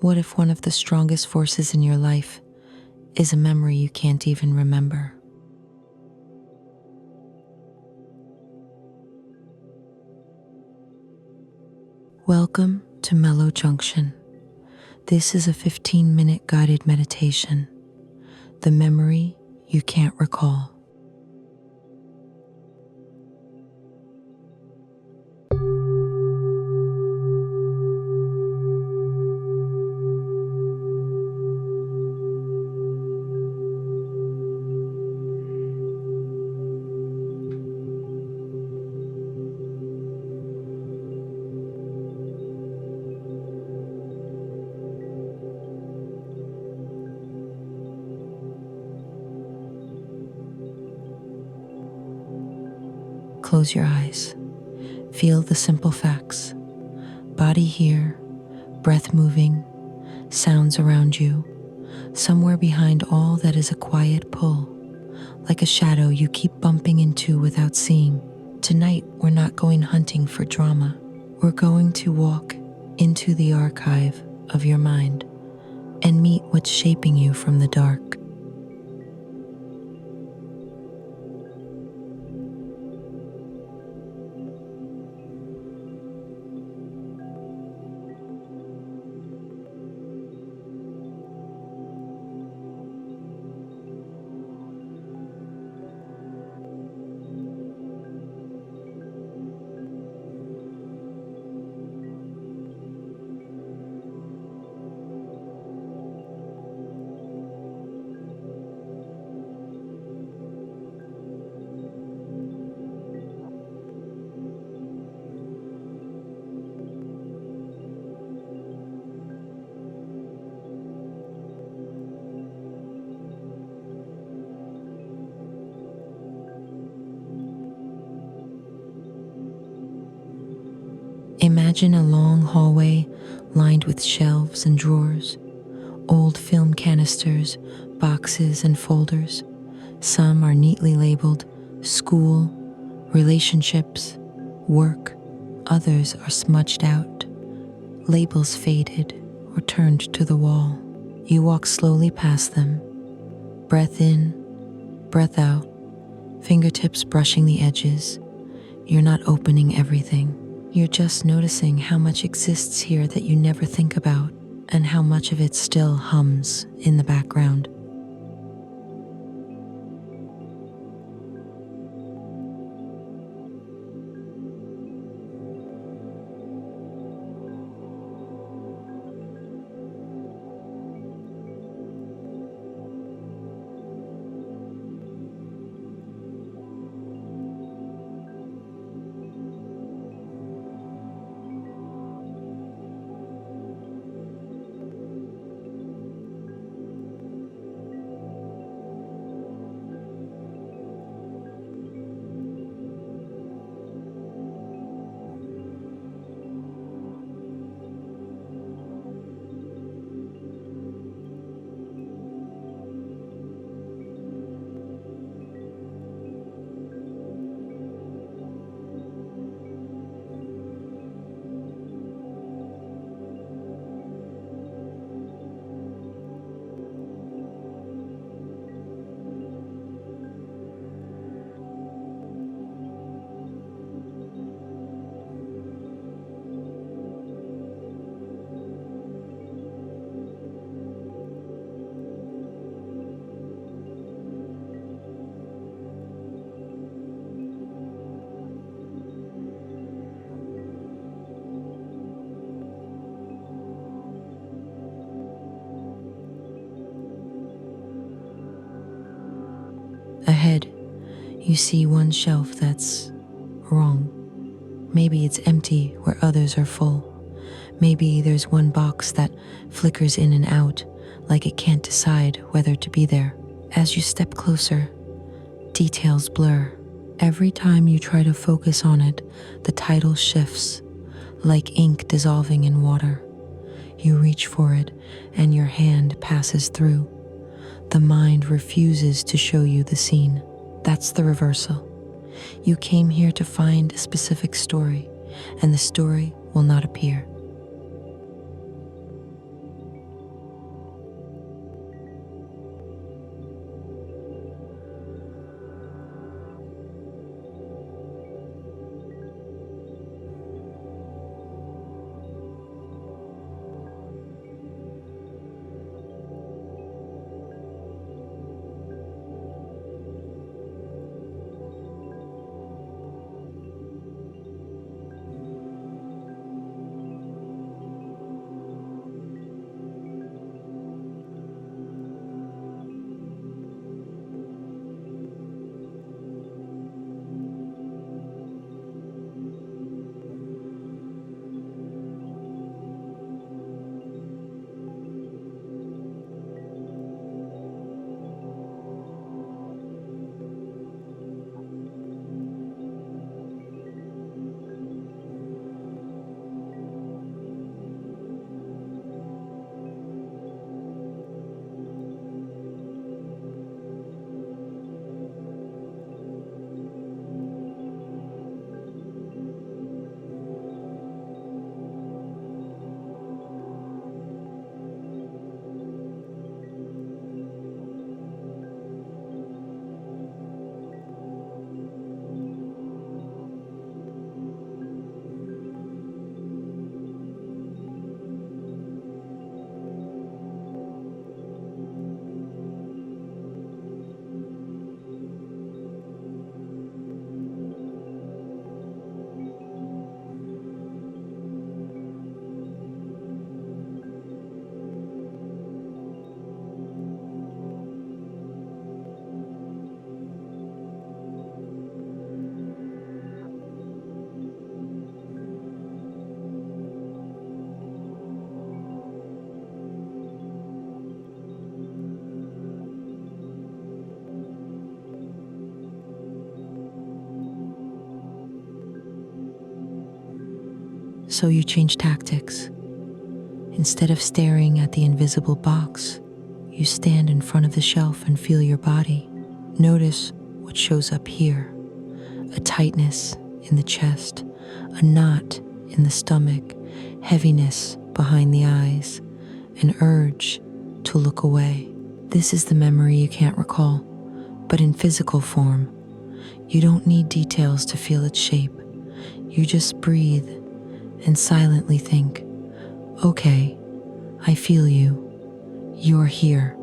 What if one of the strongest forces in your life is a memory you can't even remember? Welcome to Mellow Junction. This is a 15-minute guided meditation, the memory you can't recall. Close your eyes. Feel the simple facts. Body here, breath moving, sounds around you. Somewhere behind all that is a quiet pull, like a shadow you keep bumping into without seeing. Tonight, we're not going hunting for drama. We're going to walk into the archive of your mind and meet what's shaping you from the dark. Imagine a long hallway lined with shelves and drawers, old film canisters, boxes, and folders. Some are neatly labeled school, relationships, work. Others are smudged out, labels faded or turned to the wall. You walk slowly past them, breath in, breath out, fingertips brushing the edges. You're not opening everything. You're just noticing how much exists here that you never think about, and how much of it still hums in the background. Ahead, you see one shelf that's wrong. Maybe it's empty where others are full. Maybe there's one box that flickers in and out, like it can't decide whether to be there. As you step closer, details blur. Every time you try to focus on it, the title shifts, like ink dissolving in water. You reach for it, and your hand passes through. The mind refuses to show you the scene. That's the reversal. You came here to find a specific story, and the story will not appear. So you change tactics. Instead of staring at the invisible box, you stand in front of the shelf and feel your body. Notice what shows up here: a tightness in the chest, a knot in the stomach, heaviness behind the eyes, an urge to look away. This is the memory you can't recall, but in physical form. You don't need details to feel its shape. You just breathe and silently think, okay, I feel you. You're here.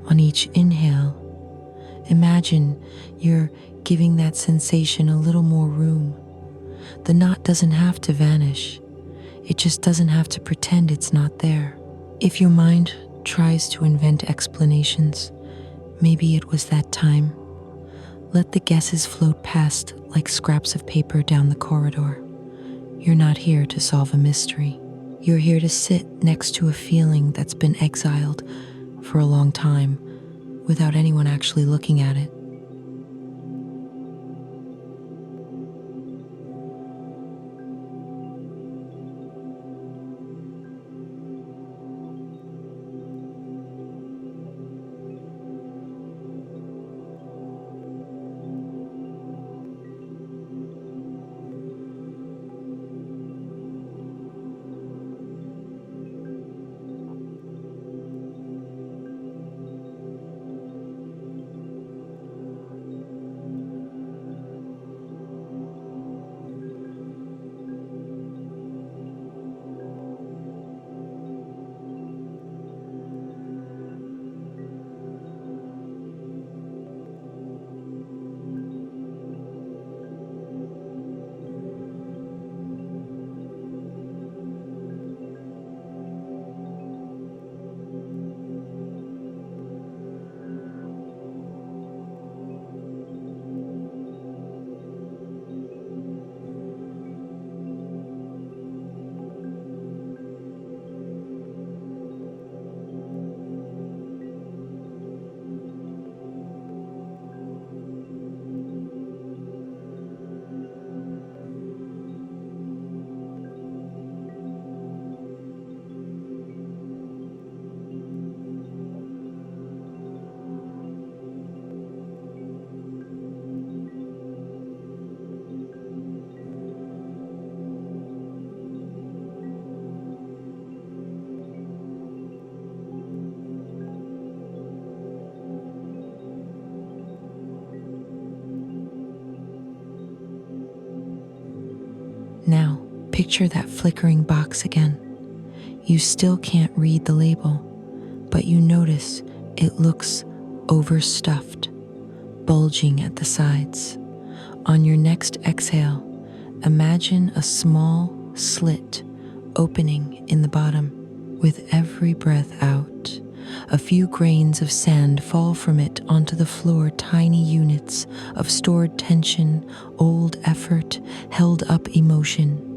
On each inhale, imagine you're giving that sensation a little more room. The knot doesn't have to vanish. It just doesn't have to pretend it's not there. If your mind tries to invent explanations, maybe it was that time. Let the guesses float past like scraps of paper down the corridor. You're not here to solve a mystery. You're here to sit next to a feeling that's been exiled for a long time without anyone actually looking at it. Picture that flickering box again. You still can't read the label, but you notice it looks overstuffed, bulging at the sides. On your next exhale, imagine a small slit opening in the bottom. With every breath out, a few grains of sand fall from it onto the floor, tiny units of stored tension, old effort, held up emotion.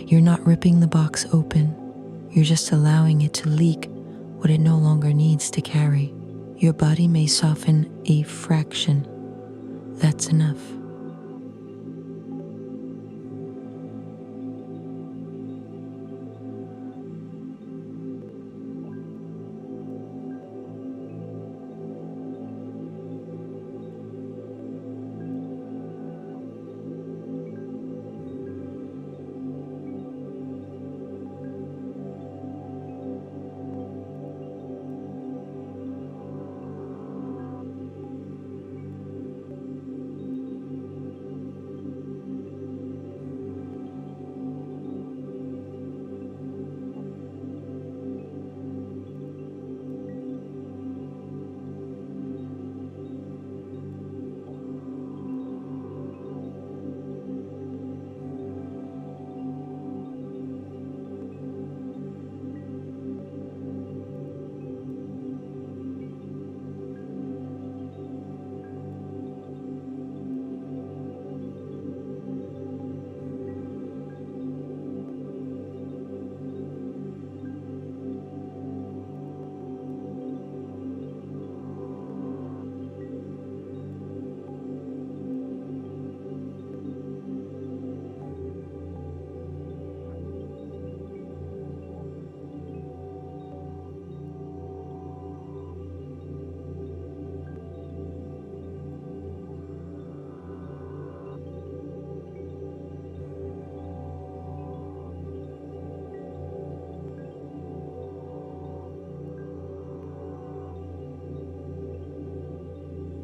You're not ripping the box open, you're just allowing it to leak what it no longer needs to carry. Your body may soften a fraction. That's enough.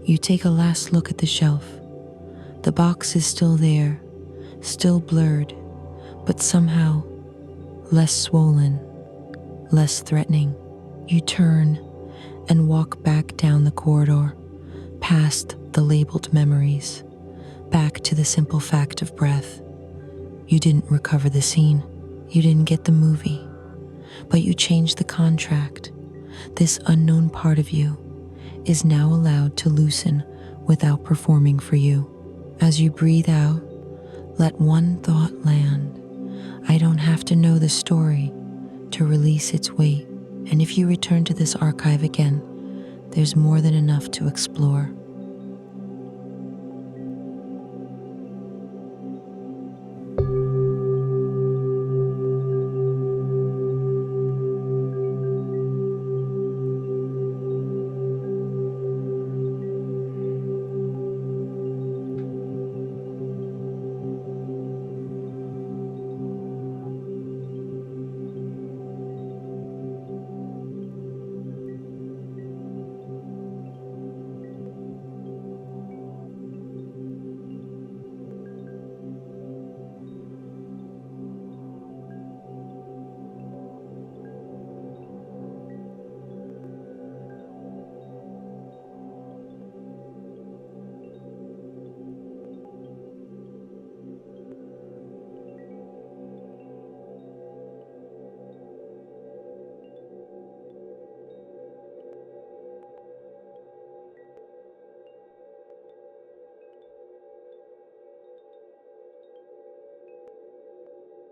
You take a last look at the shelf. The box is still there, still blurred, but somehow less swollen, less threatening. You turn and walk back down the corridor, past the labeled memories, back to the simple fact of breath. You didn't recover the scene. You didn't get the movie, but you changed the contract. This unknown part of you is now allowed to loosen without performing for you. As you breathe out, let one thought land. I don't have to know the story to release its weight. And if you return to this archive again, there's more than enough to explore.